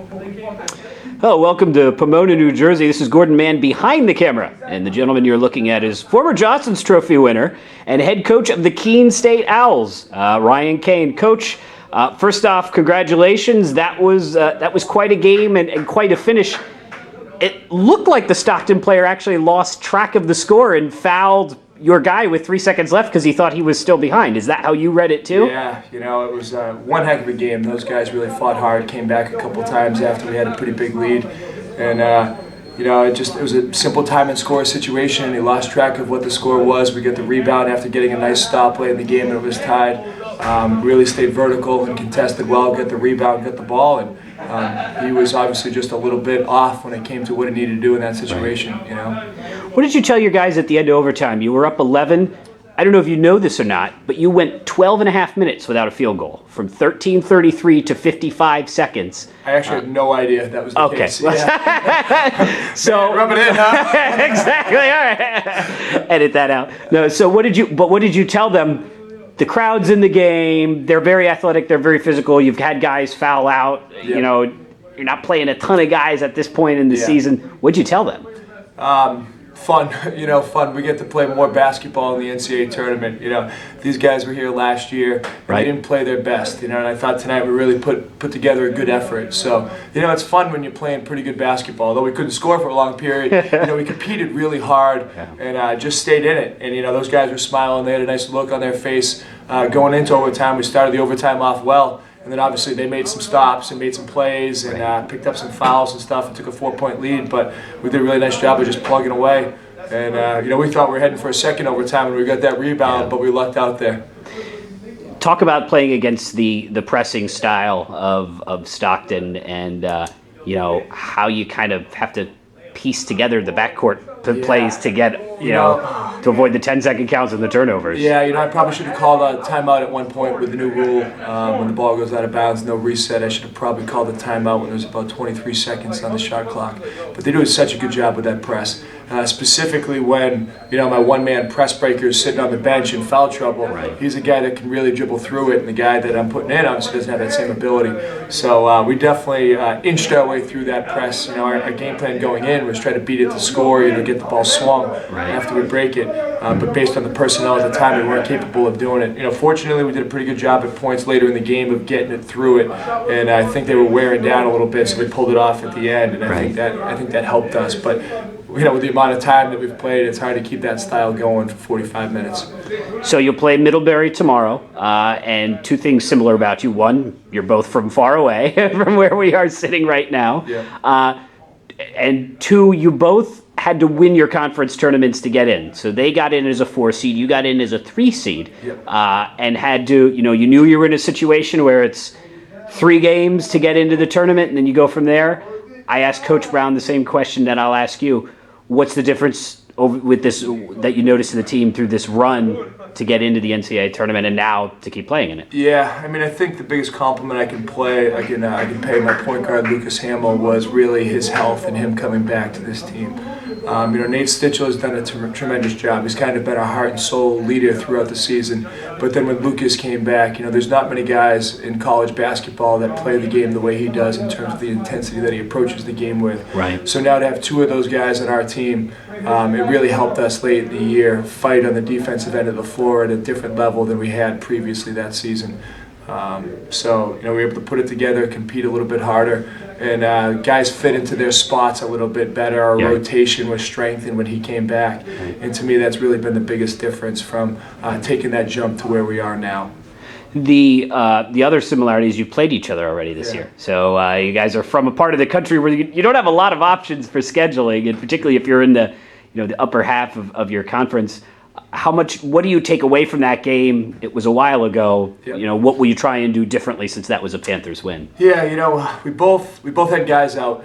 Hello, welcome to Pomona, New Jersey. This is Gordon Mann behind the camera. And the gentleman you're looking at is former Johnson's Trophy winner and head coach of the Keene State Owls, Ryan Cain. Coach, first off, congratulations. That was quite a game and quite a finish. It looked like the Stockton player actually lost track of the score and fouled your guy with 3 seconds left because he thought he was still behind. Is that how you read it too? Yeah, it was one heck of a game. Those guys really fought hard, came back a couple times after we had a pretty big lead. And, it was a simple time and score situation, and he lost track of what the score was. We got the rebound after getting a nice stop late in the game, and it was tied. Really stayed vertical and contested well, got the rebound, got the ball, and he was obviously just a little bit off when it came to what he needed to do in that situation, What did you tell your guys at the end of overtime? You were up 11. I don't know if you know this or not, but you went 12 and a half minutes without a field goal, from 13:33 to 55 seconds. I actually had no idea that was the case. Yeah. So rub it in, huh? Exactly. All right. Edit that out. No. So what did you tell them? The crowd's in the game. They're very athletic. They're very physical. You've had guys foul out. Yep. You're not playing a ton of guys at this point in the season. What'd you tell them? Fun, fun. We get to play more basketball in the NCAA tournament. These guys were here last year, and they didn't play their best. And I thought tonight we really put together a good effort. So, it's fun when you're playing pretty good basketball. Although we couldn't score for a long period, we competed really hard and just stayed in it. And those guys were smiling. They had a nice look on their face going into overtime. We started the overtime off well. And then obviously they made some stops and made some plays and picked up some fouls and stuff and took a 4-point lead. But we did a really nice job of just plugging away. And, we thought we were heading for a second overtime when we got that rebound, but we lucked out there. Talk about playing against the pressing style of Stockton and, how you kind of have to piece together the backcourt plays to get, to avoid the 10-second counts and the turnovers. Yeah, I probably should have called a timeout at one point with the new rule. When the ball goes out of bounds, no reset. I should have probably called a timeout when there was about 23 seconds on the shot clock. But they do such a good job with that press. Specifically when, my one-man press breaker is sitting on the bench in foul trouble. He's a guy that can really dribble through it, and the guy that I'm putting in obviously doesn't have that same ability. So we definitely inched our way through that press. Our game plan going in was try to beat it to score, get the ball swung after we break it. But based on the personnel at the time, we weren't capable of doing it. Fortunately, we did a pretty good job at points later in the game of getting it through it, and I think they were wearing down a little bit, so we pulled it off at the end, and I think that helped us. But with the amount of time that we've played, it's hard to keep that style going for 45 minutes. So you'll play Middlebury tomorrow, and two things similar about you. One, you're both from far away from where we are sitting right now. Yeah. And two, you both had to win your conference tournaments to get in. So they got in as a 4 seed, you got in as a 3 seed, and had to, you knew you were in a situation where it's 3 games to get into the tournament, and then you go from there. I asked Coach Brown the same question that I'll ask you. What's the difference with this that you noticed in the team through this run to get into the NCAA tournament and now to keep playing in it? Yeah, I think the biggest compliment I can pay my point guard Lucas Hamill was really his health and him coming back to this team. Nate Stitchell has done a tremendous job. He's kind of been our heart and soul leader throughout the season. But then when Lucas came back, there's not many guys in college basketball that play the game the way he does in terms of the intensity that he approaches the game with. Right. So now to have 2 of those guys on our team, it really helped us late in the year fight on the defensive end of the floor at a different level than we had previously that season. So we were able to put it together, compete a little bit harder, and guys fit into their spots a little bit better. Our rotation was strengthened when he came back, and to me that's really been the biggest difference from taking that jump to where we are now. The other similarity is you've played each other already this year. So you guys are from a part of the country where you don't have a lot of options for scheduling, and particularly if you're in the upper half of your conference. What do you take away from that game? It was a while ago. Yep. What will you try and do differently since that was a Panthers win? Yeah, we both had guys out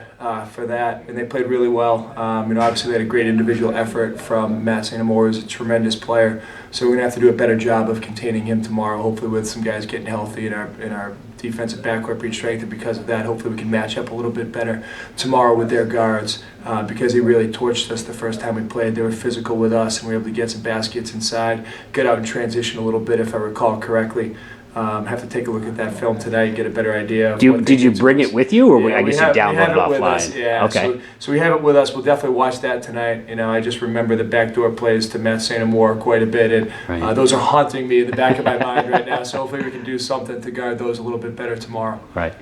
for that, and they played really well. Obviously they had a great individual effort from Matt St. Amour, who's a tremendous player. So we're gonna have to do a better job of containing him tomorrow. Hopefully, with some guys getting healthy and our defensive backcourt being strengthened because of that. Hopefully, we can match up a little bit better tomorrow with their guards because they really torched us the first time we played. They were physical with us, and we were able to get some baskets inside, get out and transition a little bit, if I recall correctly. Have to take a look at that film tonight, get a better idea. Did you bring it with you, or I guess you downloaded it offline? Yeah. Okay. So we have it with us. We'll definitely watch that tonight. I just remember the backdoor plays to Matt St. Amour quite a bit, and those are haunting me in the back of my mind right now. So hopefully we can do something to guard those a little bit better tomorrow. Right.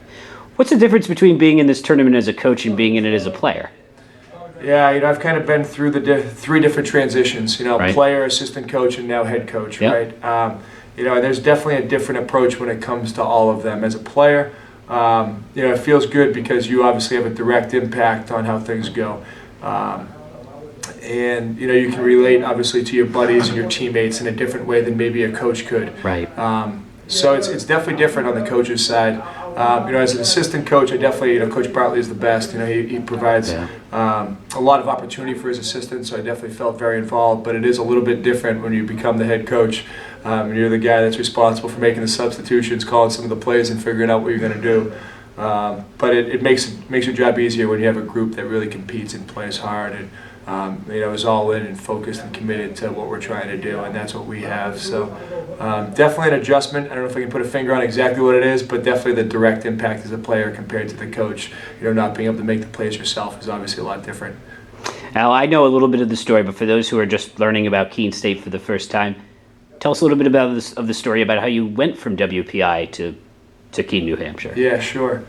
What's the difference between being in this tournament as a coach and being in it as a player? Yeah, I've kind of been through the three different transitions. Player, assistant coach, and now head coach. Yep. Right. There's definitely a different approach when it comes to all of them. As a player, it feels good because you obviously have a direct impact on how things go. And you can relate obviously to your buddies and your teammates in a different way than maybe a coach could. Right. So it's definitely different on the coach's side. As an assistant coach, I definitely, Coach Bartley is the best. He provides a lot of opportunity for his assistants, so I definitely felt very involved. But it is a little bit different when you become the head coach. You're the guy that's responsible for making the substitutions, calling some of the plays, and figuring out what you're going to do. But it makes your job easier when you have a group that really competes and plays hard and is all in and focused and committed to what we're trying to do, and that's what we have. So definitely an adjustment. I don't know if I can put a finger on exactly what it is, but definitely the direct impact as a player compared to the coach. Not being able to make the plays yourself is obviously a lot different. Now, I know a little bit of the story, but for those who are just learning about Keene State for the first time, tell us a little bit about the story about how you went from WPI to Keene, New Hampshire. Yeah, sure.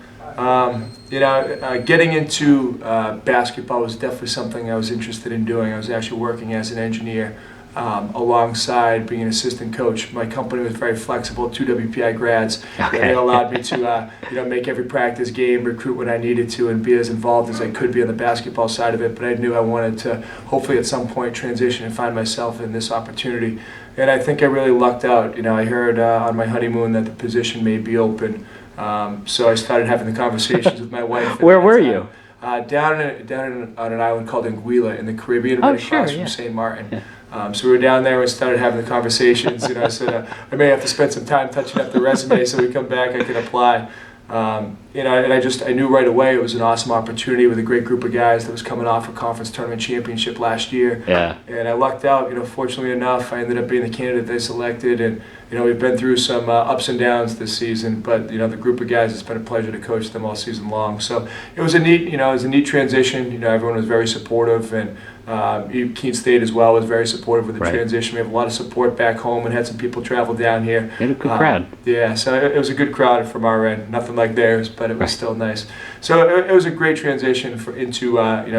Getting into basketball was definitely something I was interested in doing. I was actually working as an engineer alongside being an assistant coach. My company was very flexible, 2 WPI grads. Okay. They allowed me to make every practice game, recruit when I needed to, and be as involved as I could be on the basketball side of it. But I knew I wanted to hopefully at some point transition and find myself in this opportunity. And I think I really lucked out. I heard on my honeymoon that the position may be open. So I started having the conversations with my wife. Where were you? Down on an island called Anguilla in the Caribbean, right across from St. Martin. Yeah. So we were down there and started having the conversations. I said, I may have to spend some time touching up the resume so we come back, I can apply. And I knew right away it was an awesome opportunity with a great group of guys that was coming off a conference tournament championship last year. Yeah. And I lucked out. Fortunately enough, I ended up being the candidate they selected, and we've been through some ups and downs this season. But the group of guys, it's been a pleasure to coach them all season long. So it was a neat transition. Everyone was very supportive, and Keene State as well was very supportive with the transition. We have a lot of support back home, and had some people travel down here. You had a good crowd. Yeah, so it was a good crowd from our end. Nothing like theirs, but it was still nice. So it was a great transition into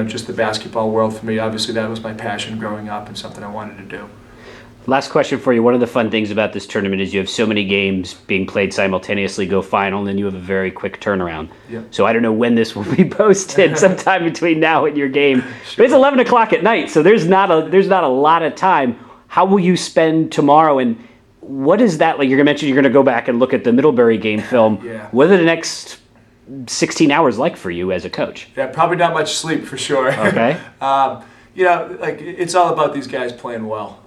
just the basketball world for me. Obviously, that was my passion growing up and something I wanted to do. Last question for you. One of the fun things about this tournament is you have so many games being played simultaneously go final, and then you have a very quick turnaround. Yep. So I don't know when this will be posted, sometime between now and your game. Sure. But it's 11 o'clock at night, so there's not a lot of time. How will you spend tomorrow, and what is that like? You're going to mention you're going to go back and look at the Middlebury game film. Yeah. What are the next 16 hours like for you as a coach? Yeah, probably not much sleep for sure. Okay. It's all about these guys playing well.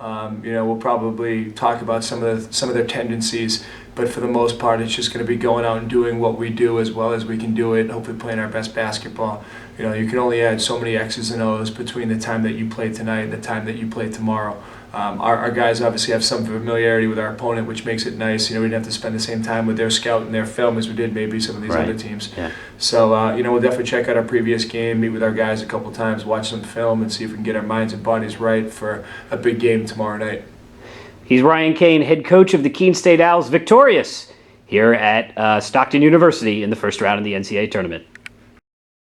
We'll probably talk about some of their tendencies, but for the most part, it's just going to be going out and doing what we do as well as we can do it. Hopefully, playing our best basketball. You can only add so many X's and O's between the time that you play tonight and the time that you play tomorrow. Our guys obviously have some familiarity with our opponent, which makes it nice. We didn't have to spend the same time with their scout and their film as we did maybe some of these other teams. Yeah. So, we'll definitely check out our previous game, meet with our guys a couple times, watch some film, and see if we can get our minds and bodies right for a big game tomorrow night. He's Ryan Cain, head coach of the Keene State Owls, victorious here at Stockton University in the first round of the NCAA tournament.